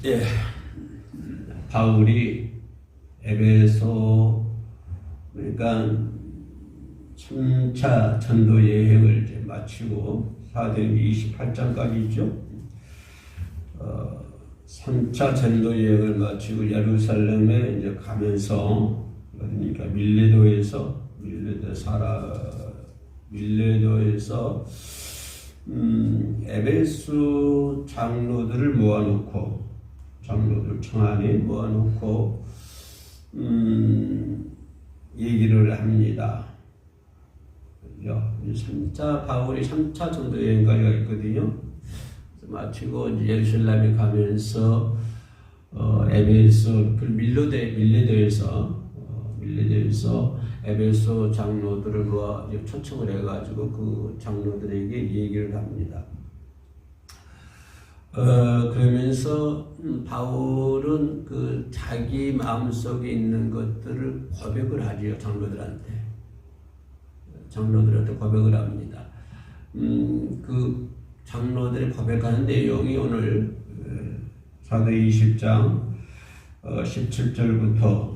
예, 바울이 에베소 그러니까 3차 전도 여행을 이제 마치고 사도행전 28장까지 있죠. 3차 전도 여행을 마치고 예루살렘에 이제 가면서 그러니까 밀레도에서 에베소 장로들을 모아놓고 장로들 청안에 모아놓고 얘기를 합니다. 바울이 3차 전도 여행까지가 있거든요. 마치고 이제 예루살렘에 가면서 에베소 밀레도에서 에베소 장로들을 모아 초청을 해가지고 그 장로들에게 얘기를 합니다. 그러면서 바울은 그 자기 마음속에 있는 것들을 고백을 하지요. 장로들한테 고백을 합니다. 그 장로들이 고백하는 내용이 오늘 사도 20장 17절부터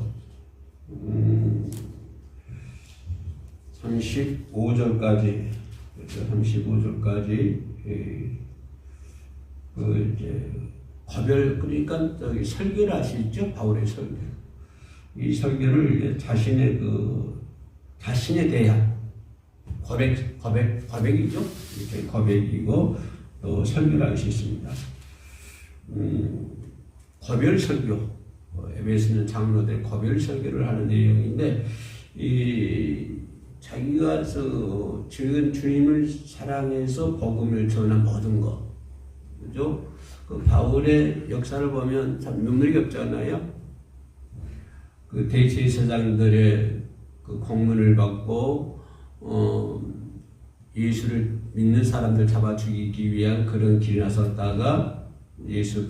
35절까지 그 이제 그러니까 저기 설교를 하시죠. 바울의 설교. 이 설교를 자신에 대한 고백이죠. 이렇게 고백이고 또 설교를 하셨습니다. 고별 설교. 에베소는 장로들 고별 설교를 하는 내용인데 자기가 지금 주님을 사랑해서 복음을 전한 모든 것, 그죠? 그 바울의 역사를 보면 참 눈물이 없잖아요. 그 대제사장들의 그 공문을 받고 예수를 믿는 사람들 잡아 죽이기 위한 그런 길에 나섰다가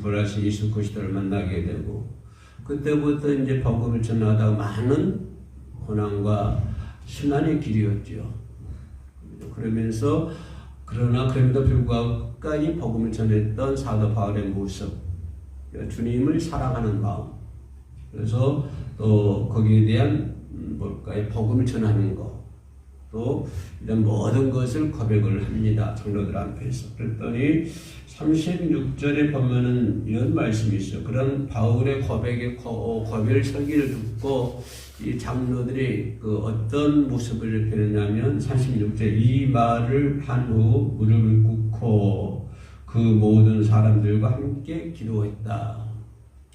부활하신 예수 그리스도를 만나게 되고 그때부터 이제 복음을 전하다가 많은 고난과 순환의 길이었죠. 그럼에도 불구하고 끝까지 복음을 전했던 사도 바울의 모습, 주님을 사랑하는 마음, 그래서 또 거기에 대한 복음을 전하는 것, 또 이런 모든 것을 고백을 합니다. 장로들 앞에서. 그랬더니 36절에 보면은 이런 말씀이 있어요. 그런 바울의 고별 설교를 듣고 이 장로들이 그 어떤 모습을 표현하냐면 36절 이 말을 한 후 무릎을 꿇고 그 모든 사람들과 함께 기도했다.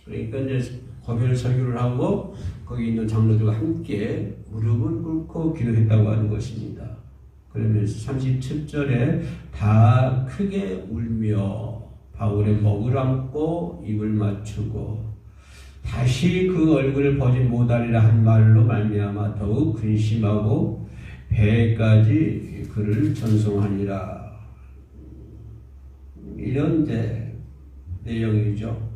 그러니까 이제 고별 설교를 하고 거기 있는 장로들과 함께 무릎을 꿇고 기도했다고 하는 것입니다. 그러면서 37절에 다 크게 울며 바울의 목을 안고 입을 맞추고 다시 그 얼굴을 보지 못하리라 한 말로 말미암아 더욱 근심하고 배까지 그를 전송하니라. 이런 내용이죠.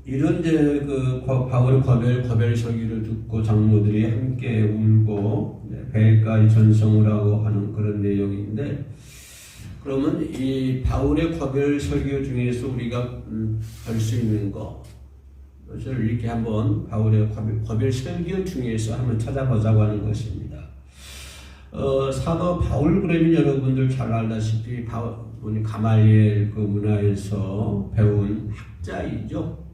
이런 그 바울의 고별 설교를 듣고 장로들이 함께 울고 배까지 전송을 하고 하는 그런 내용인데, 그러면 이 바울의 고별 설교 중에서 우리가 할 수 있는 것을 이렇게 한번 바울의 고별 설교 중에서 한번 찾아보자고 하는 것입니다. 사도 바울 그러면 여러분들 잘 알다시피 가말리엘 그 문화에서 배운 학자이죠.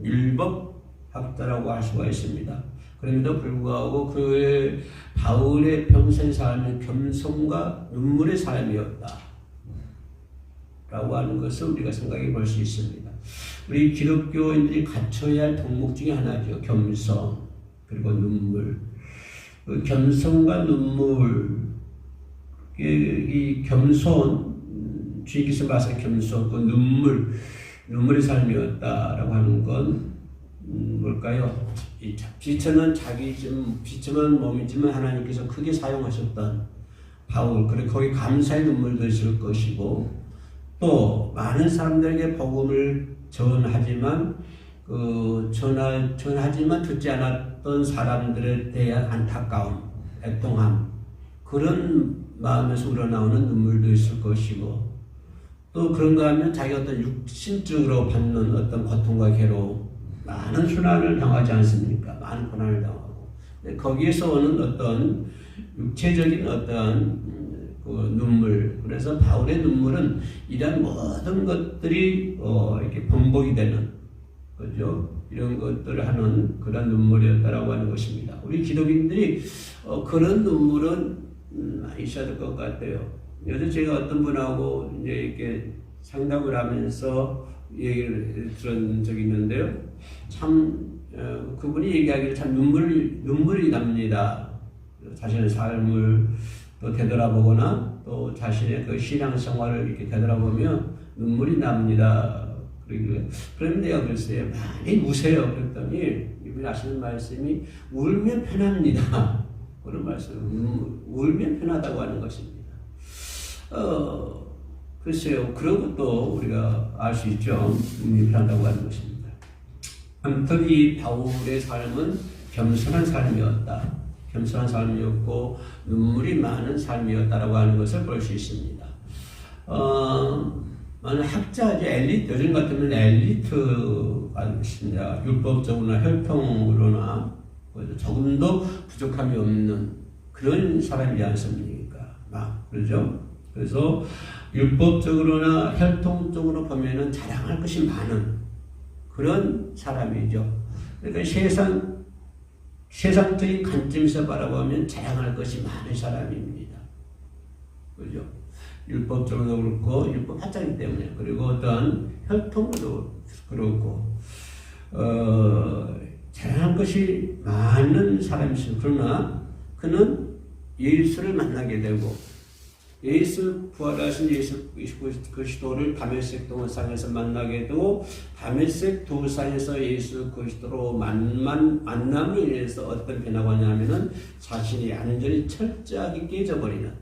율법 학자라고 할 수가 있습니다. 그럼에도 불구하고 바울의 평생 삶은 겸손과 눈물의 삶이었다 라고 하는 것을 우리가 생각해 볼 수 있습니다. 우리 기독교인들이 갖춰야 할 덕목 중에 하나죠. 겸손 그리고 눈물. 그 겸손과 눈물, 이 겸손, 주님께서 말씀 겸손, 그 눈물의 삶이었다라고 하는 건 뭘까요? 이 비천은 비천은 몸이지만 하나님께서 크게 사용하셨던 바울, 그리고 거기 감사의 눈물도 있을 것이고, 또 많은 사람들에게 복음을 전하지만 듣지 않았던 사람들에 대한 안타까움, 애통함, 그런 마음에서 우러나오는 눈물도 있을 것이고 또 그런가 하면 자기 어떤 육신적으로 받는 어떤 고통과 괴로움 많은 순환을 당하지 않습니까? 많은 고난을 당하고 거기에서 오는 어떤 육체적인 어떤 그 눈물 그래서 바울의 눈물은 이런 모든 것들이 이렇게 번복이 되는 그죠? 이런 것들을 하는 그런 눈물이었다라고 하는 것입니다. 우리 기독인들이 그런 눈물은 있어야 될 것 같아요. 요새 제가 어떤 분하고 이제 이렇게 상담을 하면서 얘기를 들은 적이 있는데요. 참 그분이 얘기하기를 참 눈물이 납니다. 자신의 삶을 또 되돌아보거나 또 자신의 그 신앙생활을 이렇게 되돌아보면 눈물이 납니다. 그럼 내가 글쎄요 많이 우세요. 그랬더니 이분이 하시는 말씀이 울면 편합니다. 그런 말씀 울면 편하다고 하는 것입니다. 글쎄요 그런 것도 우리가 알 수 있죠. 울면 편하다고 하는 것입니다. 아무튼 이 바울의 삶은 겸손한 삶이었다. 겸손한 삶이었고 눈물이 많은 삶이었다라고 하는 것을 볼 수 있습니다. 많은 학자죠. 엘리트, 요즘 같으면 엘리트가 있습니다. 율법적으로나 혈통으로나 조금도 부족함이 없는 그런 사람이지 않습니까? 그러죠? 그래서 율법적으로나 혈통적으로 보면은 자랑할 것이 많은 그런 사람이죠. 그러니까 세상적인 관점에서 바라보면 자랑할 것이 많은 사람입니다. 그죠? 율법적으로도 그렇고, 율법 학자이기 때문에. 그리고 어떤 혈통도 그렇고, 자랑할 것이 많은 사람이죠. 그러나 그는 예수를 만나게 되고, 예수 부활하신 예수 그리스도를 다메섹 도상에서 만나게 되고 다메섹 도상에서 예수 그리스도로 만남으로 인해서 어떤 변화가 왔냐면은 자신이 완전히 철저하게 깨져버리는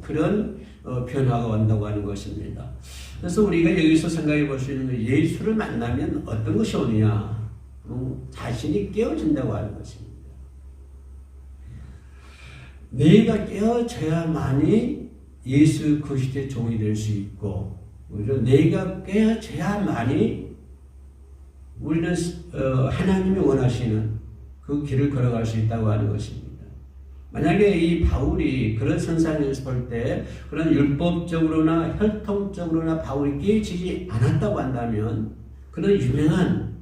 그런 변화가 온다고 하는 것입니다. 그래서 우리가 여기서 생각해 볼 수 있는 건 예수를 만나면 어떤 것이 오느냐? 자신이 깨어진다고 하는 것입니다. 내가 깨어져야만이 예수 그리스도의 종이 될 수 있고, 그죠? 내가 깨어져야만이 우리는 하나님이 원하시는 그 길을 걸어갈 수 있다고 하는 것입니다. 만약에 이 바울이 그런 선상에서 볼 때 그런 율법적으로나 혈통적으로나 바울이 깨어지지 않았다고 한다면 그런 유명한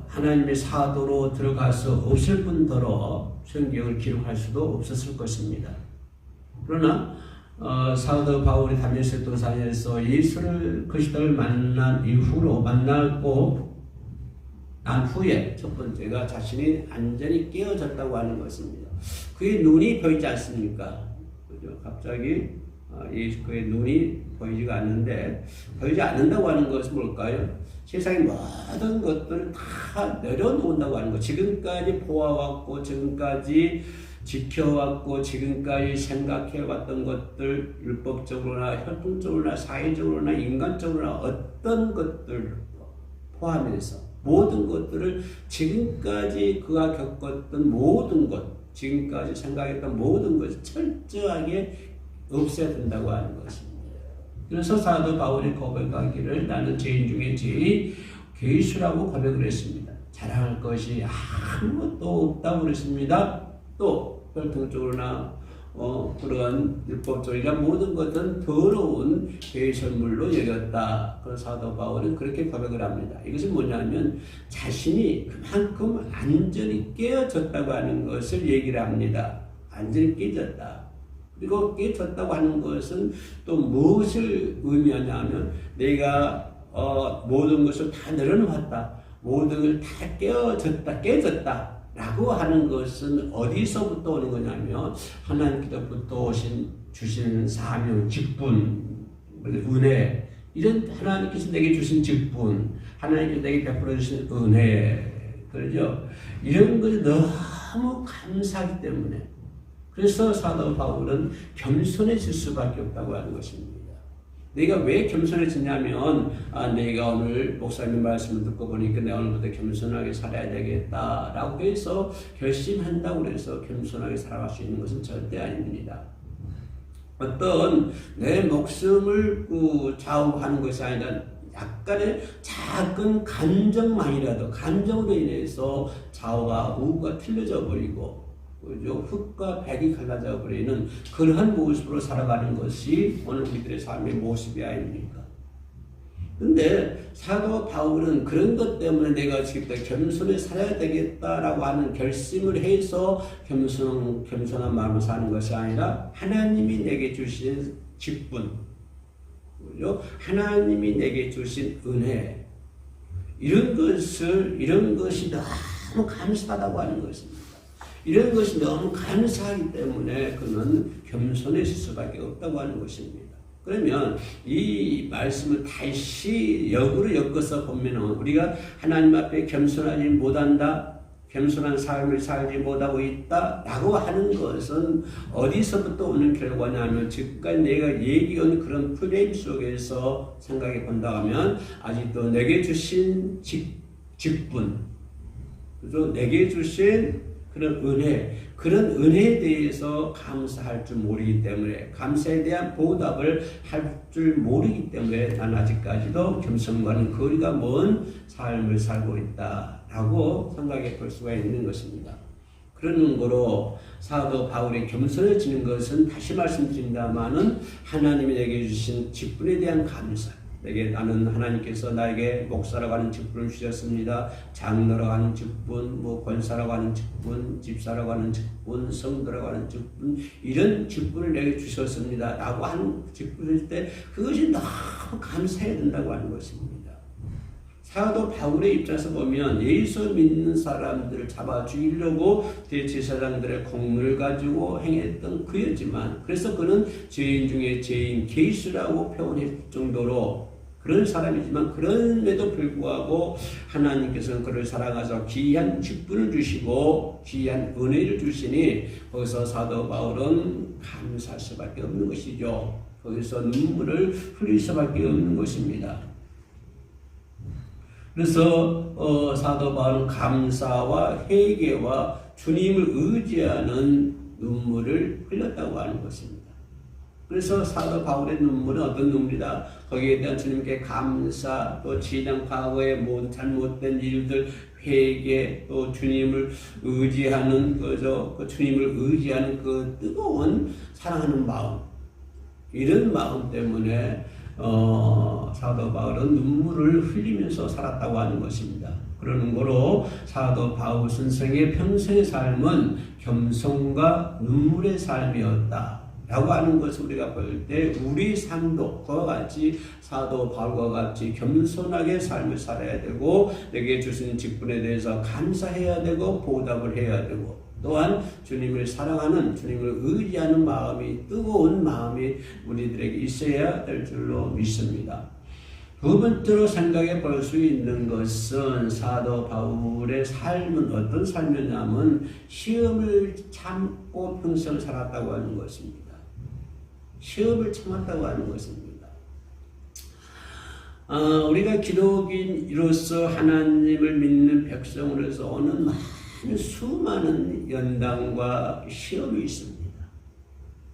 하나님의 사도로 들어갈 수 없을 뿐더러 성경을 기록할 수도 없었을 것입니다. 그러나 사도 바울이 다메섹 도상에서 예수를 그리스도를 만난 이후로 만나고 난 후에 첫 번째가 자신이 완전히 깨어졌다고 하는 것입니다. 그의 눈이 보이지 않습니까? 그죠? 갑자기 그의 눈이 보이지가 않는데 보이지 않는다고 하는 것은 뭘까요? 세상의 모든 것들을 다 내려놓는다고 하는 것. 지금까지 보아왔고 지금까지 지켜왔고 지금까지 생각해왔던 것들 율법적으로나 혈통적으로나 사회적으로나 인간적으로나 어떤 것들 포함해서 모든 것들을 지금까지 그가 겪었던 모든 것 지금까지 생각했던 모든 것을 철저하게 없애야 된다고 하는 것입니다. 그래서 사도 바울이 고백하기를 나는 죄인 중에 제일 괴수라고 고백을 했습니다. 자랑할 것이 아무것도 없다고 그랬습니다. 또 혈통적으로나 그런 율법적이나 모든 것은 더러운 배설물로 여겼다. 그래서 사도 바울은 그렇게 고백을 합니다. 이것은 뭐냐면 자신이 그만큼 완전히 깨어졌다고 하는 것을 얘기를 합니다. 완전히 깨졌다. 그리고 깨졌다고 하는 것은 또 무엇을 의미하냐면 내가 모든 것을 다 내려놓았다. 모든 걸 다 깨졌다. 라고 하는 것은 어디서부터 오는 거냐면 하나님께서부터 주신 사명, 직분, 은혜 이런 하나님께서 내게 주신 직분, 하나님께서 내게 베풀어 주신 은혜 그러죠? 이런 것이 너무 감사하기 때문에 그래서 사도 바울은 겸손해질 수밖에 없다고 하는 것입니다. 내가 왜 겸손해지냐면 내가 오늘 목사님 말씀을 듣고 보니까 내가 오늘부터 겸손하게 살아야 되겠다라고 해서 결심한다고 해서 겸손하게 살아갈 수 있는 것은 절대 아닙니다. 어떤 내 목숨을 좌우하는 것이 아니라 약간의 작은 감정만이라도 감정으로 인해서 좌우가 우가 틀려져 버리고 흑과 백이 갈라져 버리는 그러한 모습으로 살아가는 것이 오늘 우리들의 삶의 모습이 아닙니까? 근데 사도 바울은 그런 것 때문에 내가 지금 겸손히 살아야 되겠다라고 하는 결심을 해서 겸손한 마음을 사는 것이 아니라 하나님이 내게 주신 직분, 하나님이 내게 주신 은혜, 이런 것이 너무 감사하다고 하는 것입니다. 이런 것이 너무 감사하기 때문에 그는 겸손해질 수밖에 없다고 하는 것입니다. 그러면 이 말씀을 다시 역으로 엮어서 보면 우리가 하나님 앞에 겸손하지 못한다, 겸손한 삶을 살지 못하고 있다 라고 하는 것은 어디서부터 오는 결과냐면 지금까지 내가 얘기한 그런 프레임 속에서 생각해 본다 하면 아직도 내게 주신 직분, 그래서 내게 주신 그런 은혜, 그런 은혜에 대해서 감사할 줄 모르기 때문에, 감사에 대한 보답을 할 줄 모르기 때문에 난 아직까지도 겸손과는 거리가 먼 삶을 살고 있다라고 생각해 볼 수가 있는 것입니다. 그런 거로 사도 바울이 겸손해지는 것은 다시 말씀드린다마는 하나님이 내게 주신 직분에 대한 감사, 나는 하나님께서 나에게 목사라고 하는 직분을 주셨습니다. 장로라고 하는 직분, 권사라고 하는 직분, 집사라고 하는 직분, 성도라고 하는 직분, 이런 직분을 내게 주셨습니다 라고 하는 직분일 때 그것이 너무 감사해야 된다고 하는 것입니다. 사도 바울의 입장에서 보면 예수 믿는 사람들을 잡아 죽이려고 대제사장들의 공문을 가지고 행했던 그였지만, 그래서 그는 죄인 중에 죄인 계수라고 표현할 정도로 그런 사람이지만, 그럼에도 불구하고 하나님께서는 그를 사랑하셔서 귀한 직분을 주시고 귀한 은혜를 주시니 거기서 사도 바울은 감사할 수밖에 없는 것이죠. 거기서 눈물을 흘릴 수밖에 없는 것입니다. 그래서 사도 바울은 감사와 회개와 주님을 의지하는 눈물을 흘렸다고 하는 것입니다. 그래서 사도 바울의 눈물은 어떤 눈물이다? 거기에 대한 주님께 감사, 또 지난 과거의 잘못된 일들, 회개, 또 주님을 의지하는 주님을 의지하는 그 뜨거운 사랑하는 마음, 이런 마음 때문에 사도 바울은 눈물을 흘리면서 살았다고 하는 것입니다. 그러는 거로 사도 바울 선생의 평생의 삶은 겸손과 눈물의 삶이었다 라고 하는 것을 우리가 볼 때 우리 삶도 그와 같이 사도 바울과 같이 겸손하게 삶을 살아야 되고, 내게 주신 직분에 대해서 감사해야 되고 보답을 해야 되고, 또한 주님을 사랑하는, 주님을 의지하는 마음이, 뜨거운 마음이 우리들에게 있어야 될 줄로 믿습니다. 두 번째로 생각해 볼 수 있는 것은 사도 바울의 삶은 어떤 삶이냐면 시험을 참고 평생을 살았다고 하는 것입니다. 시험을 참았다고 하는 것입니다. 우리가 기독인으로서 하나님을 믿는 백성으로서 오는 수많은 연단과 시험이 있습니다.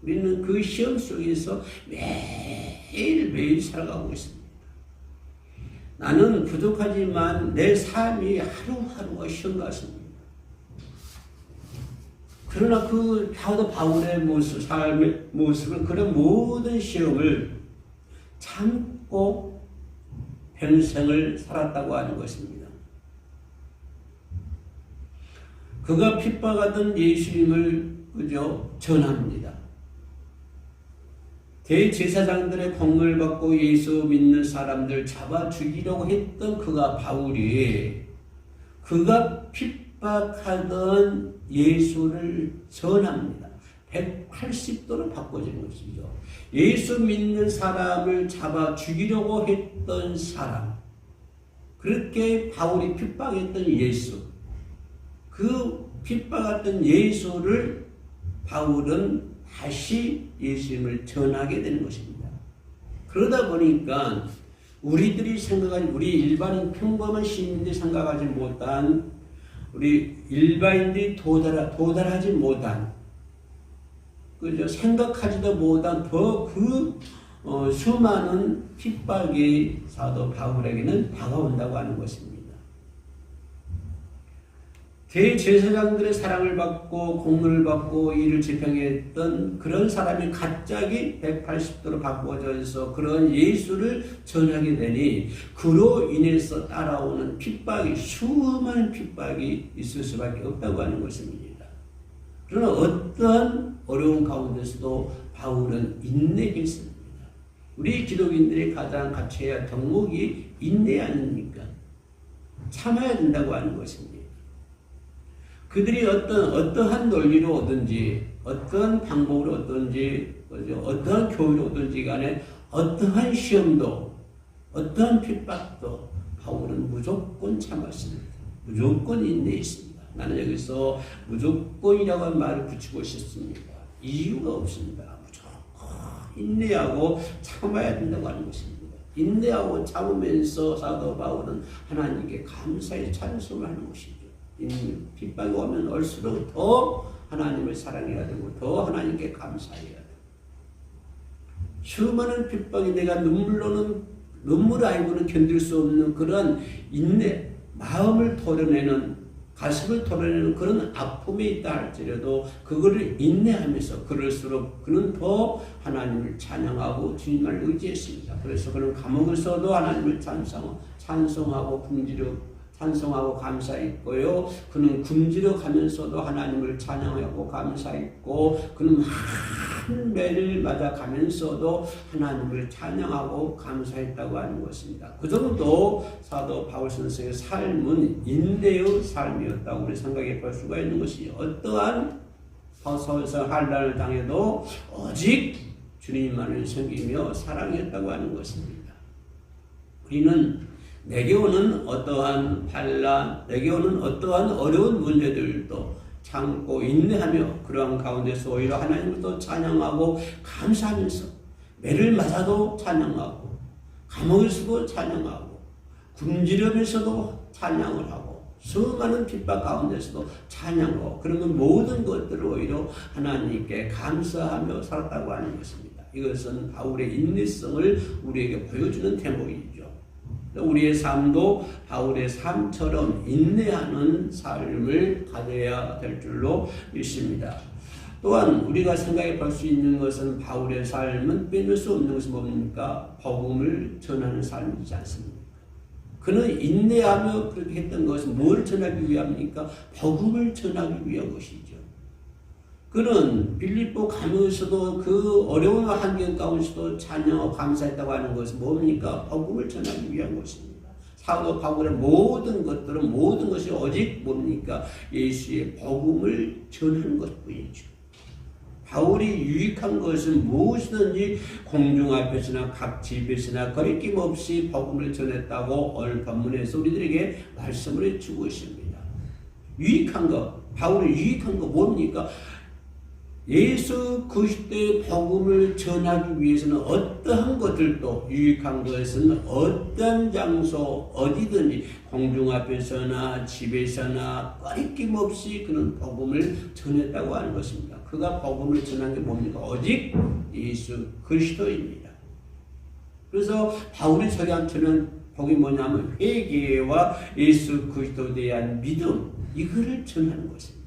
우리는 그 시험 속에서 매일매일 살아가고 있습니다. 나는 부족하지만 내 삶이 하루하루가 시험 같습니다. 그러나 그 사도 바울의 모습, 삶의 모습은 그런 모든 시험을 참고 평생을 살았다고 하는 것입니다. 그가 핍박하던 예수님을 전합니다. 대제사장들의 공을 받고 예수 믿는 사람들 잡아 죽이려고 했던 바울이 그가 핍박하던 예수를 전합니다. 180도로 바꿔지는 것이죠. 예수 믿는 사람을 잡아 죽이려고 했던 사람, 그렇게 바울이 핍박했던 예수, 그 핍박했던 예수를 바울은 다시 예수님을 전하게 되는 것입니다. 그러다 보니까 우리들이 생각하는, 우리 일반인 평범한 시민들이 생각하지 못한, 우리 일반인들이 도달하지 못한 그저 생각하지도 못한 수많은 핍박이 사도 바울에게는 다가온다고 하는 것입니다. 대제사장들의 사랑을 받고 공로를 받고 이를 집행했던 그런 사람이 갑자기 180도로 바꿔져서 그런 예수를 전하게 되니 그로 인해서 따라오는 핍박이 수많은 핍박이 있을 수밖에 없다고 하는 것입니다. 그러나 어떠한 어려운 가운데서도 바울은 인내했습니다. 우리 기독인들이 가장 갖춰야 할 덕목이 인내 아닙니까? 참아야 된다고 하는 것입니다. 그들이 어떠한 논리로 오든지, 어떠한 방법으로 오든지, 어떠한 교육으로 오든지 간에 어떠한 시험도, 어떠한 핍박도 바울은 무조건 참았습니다. 무조건 인내했습니다. 나는 여기서 무조건이라고 하는 말을 붙이고 싶습니다. 이유가 없습니다. 무조건 인내하고 참아야 된다고 하는 것입니다. 인내하고 참으면서 사도 바울은 하나님께 감사의 찬송을 하는 것이죠. 핍박이 오면 올수록 더 하나님을 사랑해야 되고 더 하나님께 감사해야 돼요. 수많은 핍박이 내가 눈물 아니고는 견딜 수 없는 그런 인내, 마음을 토려내는, 가슴을 토려내는 그런 아픔이 있다 할지라도 그거를 인내하면서 그럴수록 그는 더 하나님을 찬양하고 주님을 의지했습니다. 그래서 그는 감옥에서도 하나님을 찬송하고 찬송하고 감사했고요. 그는 굶주려 가면서도 하나님을 찬양하고 감사했고 그는 한 매를 맞아 가면서도 하나님을 찬양하고 감사했다고 하는 것입니다. 그 정도 사도 바울 선생의 삶은 인내의 삶이었다고 우리 생각해 볼 수가 있는 것이 어떠한 서울서 환난을 당해도 오직 주님만을 섬기며 사랑했다고 하는 것입니다. 우리는 내게 오는 어떠한 반란, 내게 오는 어떠한 어려운 문제들도 참고 인내하며 그러한 가운데서 오히려 하나님을 또 찬양하고 감사하면서 매를 맞아도 찬양하고 감옥에서도 찬양하고 굶주려면서도 찬양을 하고 수많은 핍박 가운데서도 찬양하고 그런 모든 것들을 오히려 하나님께 감사하며 살았다고 하는 것입니다. 이것은 바울의 인내성을 우리에게 보여주는 대목이죠. 우리의 삶도 바울의 삶처럼 인내하는 삶을 가져야 될 줄로 믿습니다. 또한 우리가 생각해 볼 수 있는 것은 바울의 삶은 빼놓을 수 없는 것은 뭡니까? 복음을 전하는 삶이지 않습니까? 그는 인내하며 그렇게 했던 것은 뭘 전하기 위함입니까? 복음을 전하기 위한 것이죠. 그는 빌립보 가면서도 그 어려운 환경 가운데서도 찬양하고 감사했다고 하는 것은 뭡니까? 복음을 전하기 위한 것입니다. 사도 바울의 모든 것이 오직 뭡니까? 예수의 복음을 전하는 것뿐이죠. 바울이 유익한 것은 무엇이든지 공중 앞에서나 각 집에서나 거리낌 없이 복음을 전했다고 오늘 본문에서 우리들에게 말씀을 해주고 있습니다. 유익한 것, 바울이 유익한 것 뭡니까? 예수 그리스도의 복음을 전하기 위해서는 어떠한 것들도 유익한 것은 어떤 장소 어디든지 공중 앞에서나 집에서나 꺼리낌 없이 그는 복음을 전했다고 하는 것입니다. 그가 복음을 전한 게 뭡니까? 오직 예수 그리스도입니다. 그래서 바울이 저희한테는 복이 뭐냐면 회개와 예수 그리스도에 대한 믿음 이거를 전하는 것입니다.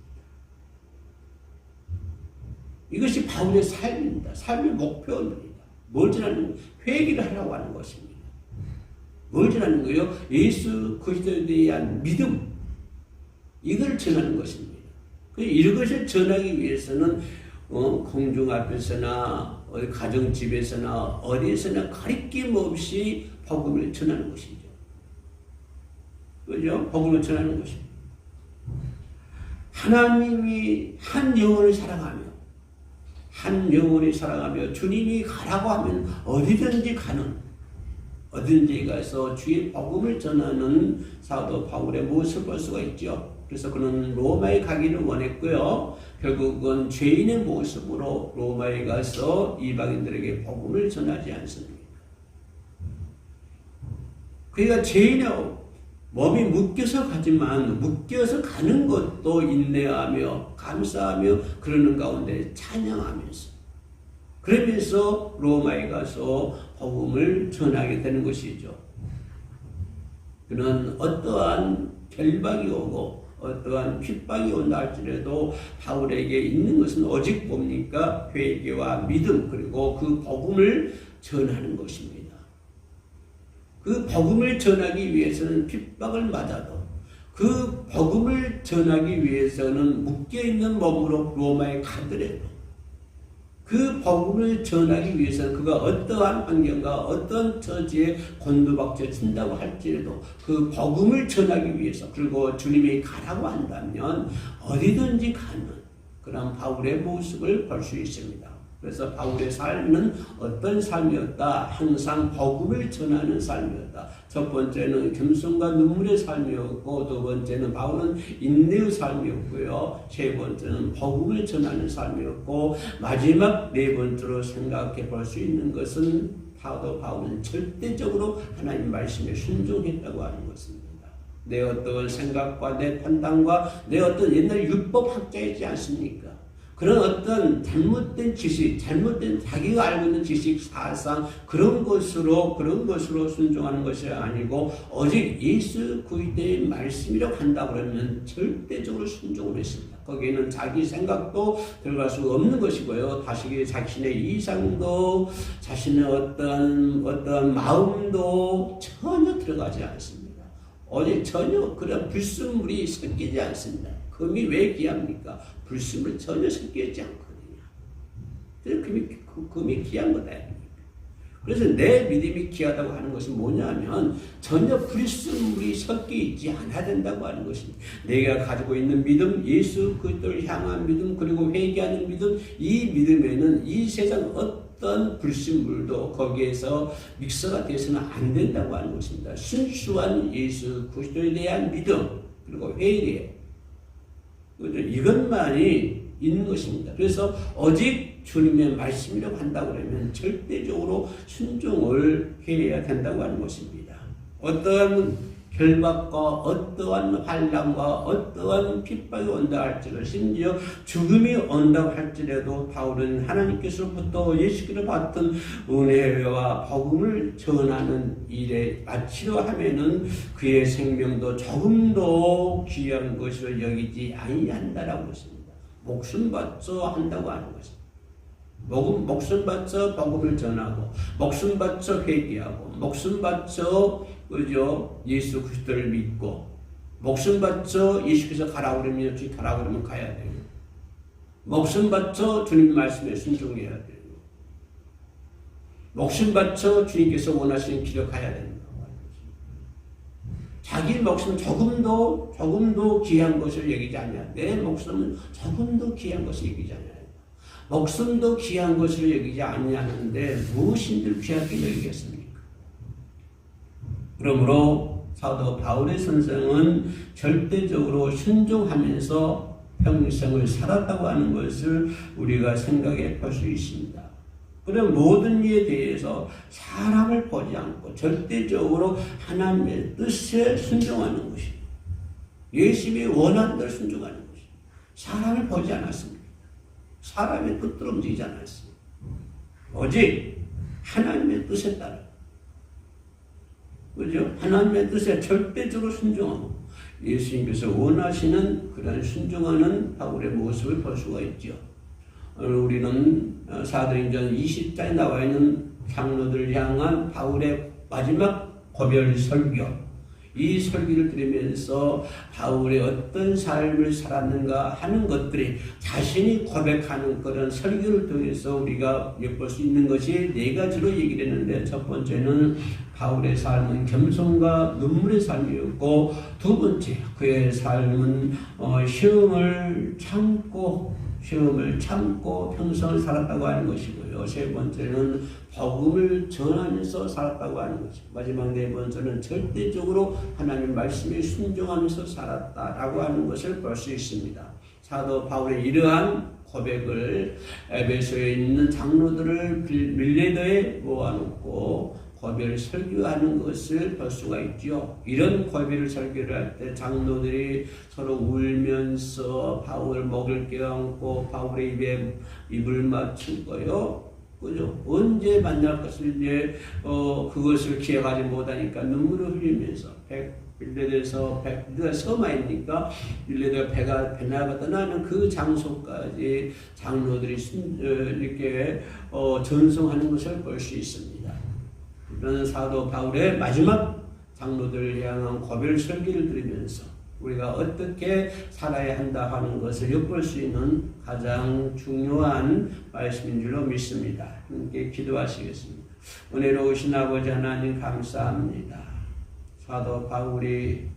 이것이 바울의 삶입니다. 삶의 목표입니다. 뭘 전하는 거예요? 회개를 하라고 하는 것입니다. 뭘 전하는 거예요? 예수 그리스도에 대한 믿음. 이걸 전하는 것입니다. 이것을 전하기 위해서는 공중 앞에서나 가정집에서나 어디에서나 가리낌 없이 복음을 전하는 것이죠. 그죠? 복음을 전하는 것입니다. 하나님이 한 영혼을 사랑하며 주님이 가라고 하면 어디든지 가서 주의 복음을 전하는 사도 바울의 모습을 볼 수가 있죠. 그래서 그는 로마에 가기를 원했고요. 결국은 죄인의 모습으로 로마에 가서 이방인들에게 복음을 전하지 않습니다. 그러니까 죄인의 몸이 묶여서 가지만 묶여서 가는 것도 인내하며 감사하며 그러는 가운데 찬양하면서 그러면서 로마에 가서 복음을 전하게 되는 것이죠. 그는 어떠한 결박이 오고 어떠한 핍박이 온다 할지라도 바울에게 있는 것은 오직 뭡니까? 회개와 믿음 그리고 그 복음을 전하는 것입니다. 그 복음을 전하기 위해서는 핍박을 맞아도 그 복음을 전하기 위해서는 묶여있는 몸으로 로마에 가더라도 그 복음을 전하기 위해서는 그가 어떠한 환경과 어떤 처지에 곤두박질 친다고 할지라도 그 복음을 전하기 위해서 그리고 주님이 가라고 한다면 어디든지 가는 그런 바울의 모습을 볼 수 있습니다. 그래서 바울의 삶은 어떤 삶이었다? 항상 복음을 전하는 삶이었다. 첫 번째는 겸손과 눈물의 삶이었고 두 번째는 바울은 인내의 삶이었고요. 세 번째는 복음을 전하는 삶이었고 마지막 네 번째로 생각해 볼 수 있는 것은 바울은 절대적으로 하나님 말씀에 순종했다고 하는 것입니다. 내 어떤 생각과 내 판단과 내 어떤 옛날 율법학자이지 않습니까? 그런 어떤 잘못된 지식, 잘못된 자기가 알고 있는 지식, 사상 그런 것으로 순종하는 것이 아니고 오직 예수 그리스도의 말씀이라고 한다 그러면 절대적으로 순종을 했습니다. 거기에는 자기 생각도 들어갈 수 없는 것이고요. 다시 자신의 이상도 자신의 어떤 마음도 전혀 들어가지 않습니다. 오직 전혀 그런 불순물이 섞이지 않습니다. 금이 왜 귀합니까? 불순물 전혀 섞이지 않거든요. 그래서 금이 귀한 거다. 그래서 내 믿음이 귀하다고 하는 것은 뭐냐면 전혀 불순물이 섞여 있지 않아야 된다고 하는 것입니다. 내가 가지고 있는 믿음, 예수 그리스도를 향한 믿음, 그리고 회개하는 믿음, 이 믿음에는 이 세상 어떤 불순물도 거기에서 믹서가 돼서는 안 된다고 하는 것입니다. 순수한 예수 그리스도에 대한 믿음, 그리고 회개, 이것만이 있는 것입니다. 그래서 오직 주님의 말씀이라고 한다고 하면 절대적으로 순종을 해야 된다고 하는 것입니다. 어떠한 결박과 어떠한 환난과 어떠한 핍박이 온다 할지라도 심지어 죽음이 온다고 할지라도 바울은 하나님께서부터 예수께로 받던 은혜와 복음을 전하는 일에 마치려 하면은 그의 생명도 조금도 귀한 것으로 여기지 아니한다라고 했습니다. 목숨 바쳐 한다고 하는 것입니다. 목숨 바쳐 복음을 전하고 목숨 바쳐 회개하고 목숨 바쳐 예수 그리스도를 믿고 목숨 바쳐 예수께서 가라고 그러면 가라고 그러면 가야 되고 목숨 바쳐 주님 말씀에 순종해야 되고 목숨 바쳐 주님께서 원하시는 길을 가야 된다. 자기 목숨은 조금도 귀한 것을 여기지 않냐. 내 목숨은 조금도 귀한 것을 여기지 않냐. 목숨도 귀한 것을 여기지 않냐는데 무엇인들 귀하게 여기겠습니까? 그러므로 사도 바울의 선생은 절대적으로 순종하면서 평생을 살았다고 하는 것을 우리가 생각해 볼 수 있습니다. 그런 모든 일에 대해서 사람을 보지 않고 절대적으로 하나님의 뜻에 순종하는 것입니다. 예수님이 원하는 대로 순종하는 것입니다. 사람을 보지 않았습니다. 사람의 뜻대로 움직이지 않았습니다. 오직 하나님의 뜻에 따라 그죠? 하나님의 뜻에 절대적으로 순종하고 예수님께서 원하시는 그런 순종하는 바울의 모습을 볼 수가 있죠. 우리는 사도행전 20장에 나와 있는 장로들을 향한 바울의 마지막 고별 설교, 이 설교를 들으면서 바울의 어떤 삶을 살았는가 하는 것들이 자신이 고백하는 그런 설교를 통해서 우리가 엿볼 수 있는 것이 네 가지로 얘기를 했는데 첫 번째는 바울의 삶은 겸손과 눈물의 삶이었고 두 번째 그의 삶은 시험을 참고 평생을 살았다고 하는 것이고요. 세 번째는 복음을 전하면서 살았다고 하는 것이고 마지막 네 번째는 절대적으로 하나님 말씀에 순종하면서 살았다라고 하는 것을 볼 수 있습니다. 사도 바울의 이러한 고백을 에베소에 있는 장로들을 밀레도에 모아놓고 고별 설교하는 것을 볼 수가 있죠. 이런 고별 설교를 할 때 장로들이 서로 울면서 바울 목을 껴안고 바울의 입에 입을 맞추고요. 그죠? 언제 만날 것을 이제 그것을 기억하지 못하니까 눈물을 흘리면서 빌레드에서 빌레드가 섬 아닙니까? 빌레드가 배나가 떠나는 그 장소까지 장로들이 이렇게 전송하는 것을 볼 수 있습니다. 이런 사도 바울의 마지막 장로들을 향한 고별 설교를 들으면서 우리가 어떻게 살아야 한다 하는 것을 엿볼 수 있는 가장 중요한 말씀인 줄로 믿습니다. 함께 기도하시겠습니다. 은혜로우신 아버지 하나님 감사합니다. 사도 바울이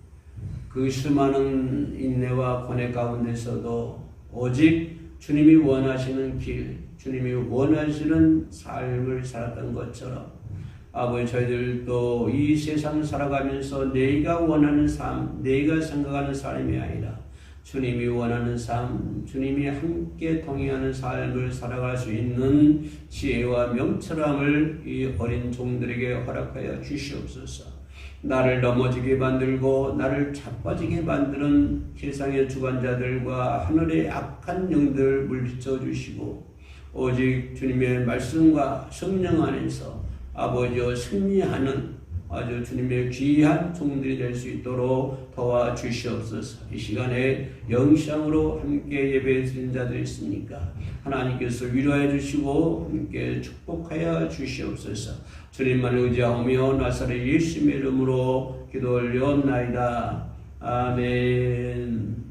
그 수많은 인내와 고뇌 가운데서도 오직 주님이 원하시는 길, 주님이 원하시는 삶을 살았던 것처럼 아버지 저희들도 이 세상 살아가면서 내가 원하는 삶, 내가 생각하는 삶이 아니라 주님이 원하는 삶, 주님이 함께 동행하는 삶을 살아갈 수 있는 지혜와 명철함을 이 어린 종들에게 허락하여 주시옵소서. 나를 넘어지게 만들고 나를 자빠지게 만드는 세상의 주관자들과 하늘의 악한 영들을 물리쳐 주시고 오직 주님의 말씀과 성령 안에서 아버지여 승리하는 아주 주님의 귀한 종들이 될 수 있도록 도와주시옵소서. 이 시간에 영상으로 함께 예배 드린 자들이 있습니까? 하나님께서 위로해 주시고 함께 축복하여 주시옵소서. 주님만 의지하며 나사렛 예수님의 이름으로 기도 올려옵나이다. 아멘.